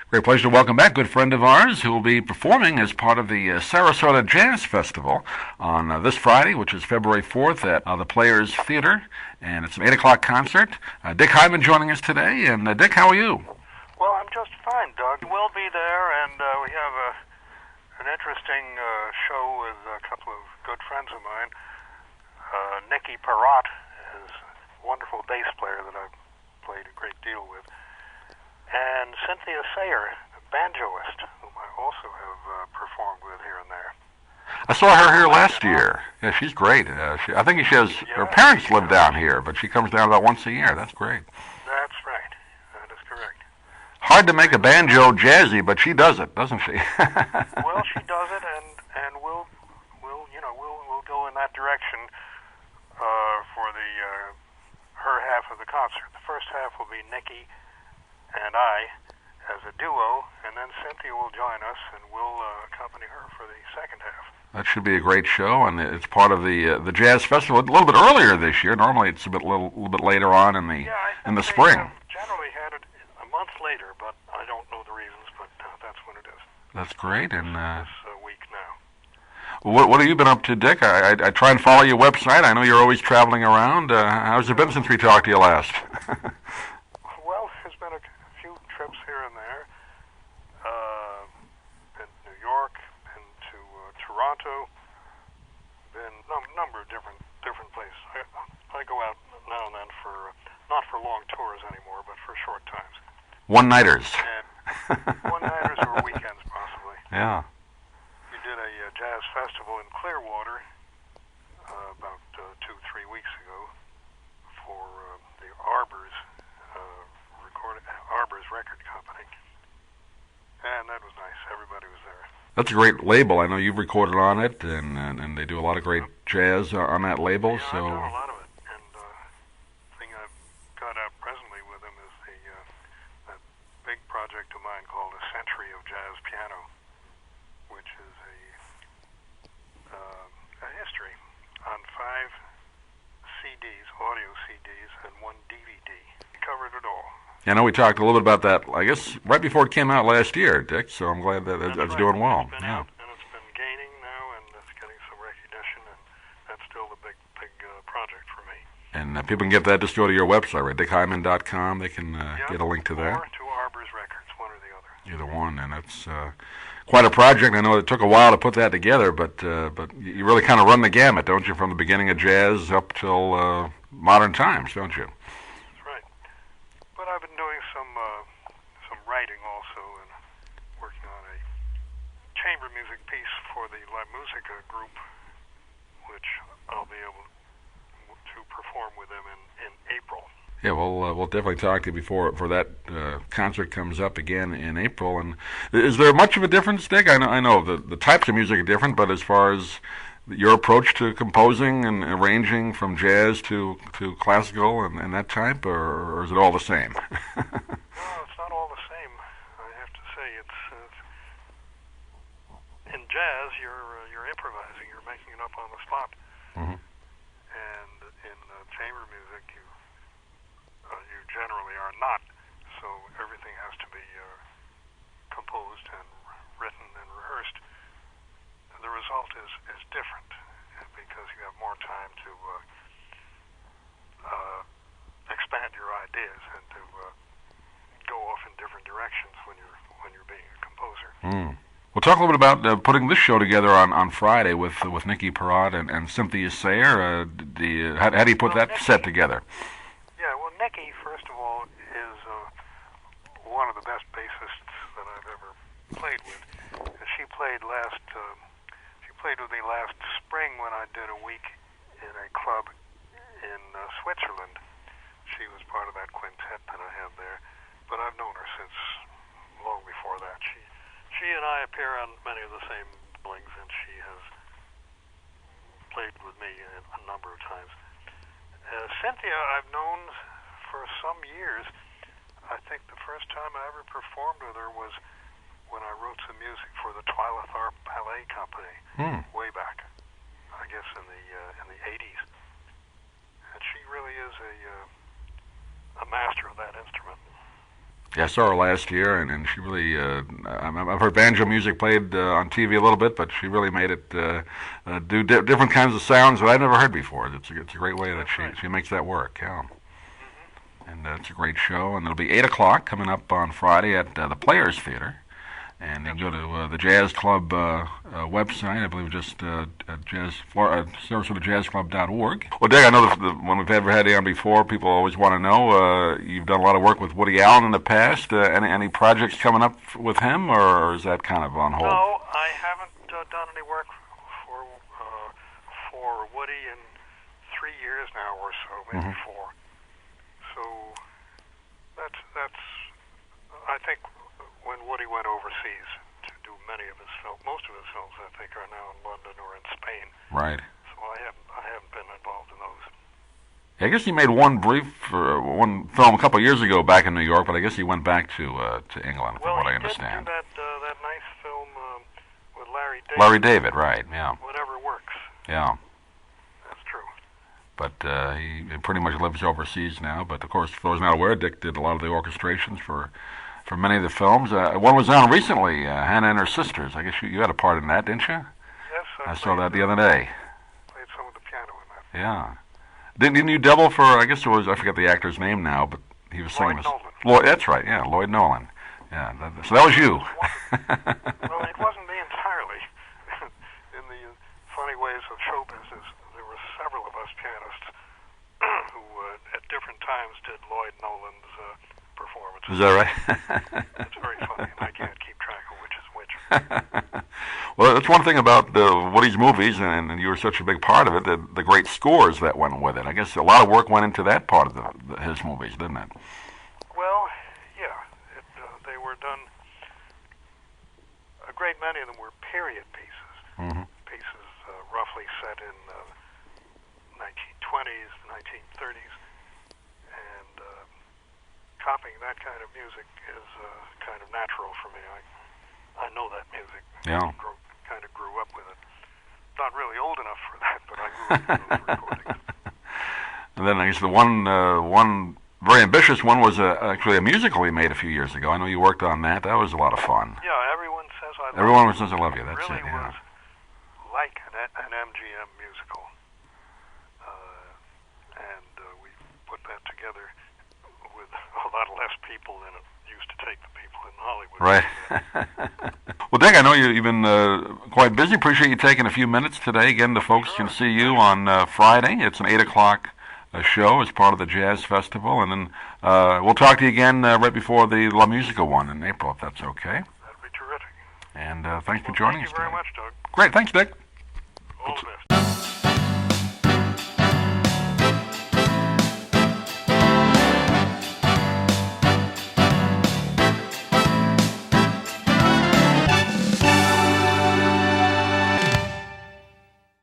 Great pleasure to welcome back a good friend of ours who will be performing as part of the Sarasota Jazz Festival on this Friday, which is February 4th at the Players Theater, and it's an 8 o'clock concert. Dick Hyman joining us today, and Dick, how are you? Well, I'm just fine, Doug. We'll be there, and we have an interesting show with a couple of good friends of mine. Nicky Perrott is a wonderful bass player that I've played a great deal with. And Cynthia Sayer, a banjoist, whom I also have performed with here and there. I saw her here last year. Yeah, she's great. I think her parents live down here, but she comes down about once a year. That's great. That's right. That is correct. Hard to make a banjo jazzy, but she does it, doesn't she? Well, she does it, and we'll go in that direction for the her half of the concert. The first half will be Nicky and I as a duo, and then Cynthia will join us, and we'll accompany her for the second half. That should be a great show, and it's part of the Jazz Festival. A little bit earlier this year. Normally, it's a little bit later on in the spring. Generally had it a month later, but I don't know the reasons. But that's when it is. That's great, and this week now. What have you been up to, Dick? I try and follow your website. I know you're always traveling around. How's it been since we talked to you last? Well, there's been a few trips here and there. Been to New York, been to Toronto, been a number of different places. I go out now and then for not for long tours anymore, but for short times. One-nighters. One-nighters or weekends, possibly. Yeah. We did a jazz festival in Clearwater about 2-3 weeks ago for the Arbors record company, and that was nice. Everybody was there. That's a great label. I know you've recorded on it, and they do a lot of great jazz on that label. Yeah, so I've done a lot of it, and the thing I've got out presently with them is that big project of mine called A Century of Jazz Piano, which is a history on 5 CDs, audio CDs, and 1 DVD. We covered it all. I know we talked a little bit about that, I guess, right before it came out last year, Dick, so I'm glad that it's right. doing well. It's been out, and it's been gaining now, and it's getting some recognition, and that's still the big project for me. And people can get that, just go to your website, right, dickhyman.com. They can get a link to that. Or to Arbors Records, one or the other. Either one, and it's quite a project. I know it took a while to put that together, but you really kind of run the gamut, don't you, from the beginning of jazz up till modern times, don't you? But I've been doing some writing also, and working on a chamber music piece for the La Musica group, which I'll be able to perform with them in April. Yeah, we'll definitely talk to you before that concert comes up again in April. And is there much of a difference, Dick? I know the types of music are different, but as far as your approach to composing and arranging from jazz to classical and that type, or is it all the same? No, it's not all the same. I have to say, it's in jazz you're improvising, you're making it up on the spot, Mm-hmm. and in chamber music you generally are not. So everything has to be composed and written and rehearsed. The result is different because you have more time to expand your ideas and to go off in different directions when you're being a composer. We'll talk a little bit about putting this show together on Friday with Nicky Perrott and Cynthia Sayer. How do you put that set together? Yeah, well, Nicky, first of all, is one of the best bassists that I've ever played with. She played with me last spring when I did a week in a club in Switzerland. She was part of that quintet that I have there, but I've known her since long before that. She and I appear on many of the same billings, and she has played with me a number of times. Cynthia I've known for some years. I think the first time I ever performed with her was when I wrote some music for the Twyla Tharp Ballet Company way back, I guess in the 80s. And she really is a master of that instrument. Yeah, I saw her last year, and she really, I've heard banjo music played on TV a little bit, but she really made it do different kinds of sounds that I've never heard before. It's a great way that she makes that work, yeah. And it's a great show, and it'll be 8 o'clock coming up on Friday at the Players Theater. And you can go to the Jazz Club website, I believe just sarasota.jazzclub.org. Well, Dick, I know when we've ever had you on before, people always want to know, you've done a lot of work with Woody Allen in the past. Any projects coming up with him, or is that kind of on hold? No, I haven't done any work for Woody in 3 years now or so, maybe 4. So that's I think when Woody went overseas to do many of his films, most of his films I think are now in London or in Spain. Right. So I haven't been involved in those. I guess he made one film a couple of years ago back in New York, but I guess he went back to England, from what I understand. Well, he did do that nice film with Larry David. Larry David, right? Yeah. Whatever works. Yeah. That's true. But he pretty much lives overseas now. But of course, for those not aware, Dick did a lot of the orchestrations for many of the films. One was on recently, Hannah and Her Sisters. I guess you had a part in that, didn't you? Yes, I saw that the other day. Played some of the piano in that. Yeah. Didn't you double for, I guess it was, I forget the actor's name now, but he was singing this. Nolan. That's right, yeah, Lloyd Nolan. Yeah, so that was you. Well, it wasn't me entirely. In the funny ways of show business, there were several of us pianists who at different times did Lloyd Nolan's performances. Is that right? It's very funny, and I can't keep track of which is which. Well, that's one thing about Woody's movies, and you were such a big part of it, the great scores that went with it. I guess a lot of work went into that part of his movies, didn't it? Well, yeah. They were done, a great many of them were period pieces. Pieces roughly set in 1920s, 1930s. And copying that kind of music is kind of natural for me. I know that music. Yeah. Kind of grew up with it. Not really old enough for that, but I grew up with those recordings. And then I guess the one very ambitious one was actually a musical he made a few years ago. I know you worked on that. That was a lot of fun. Yeah, Everyone Says I Love You. Everyone Says I Love You. That's really it. Yeah. Was like an MGM musical, and we put that together with a lot less people than it used to take the people in Hollywood. Right. Well, Dick, I know you've been quite busy. Appreciate you taking a few minutes today. Again, the folks can see you on Friday. It's an 8 o'clock show as part of the Jazz Festival. And then we'll talk to you again right before the La Musica one in April, if that's okay. That'd be terrific. And thanks for joining us today. Thank you very much, Doug. Great. Thanks, Dick.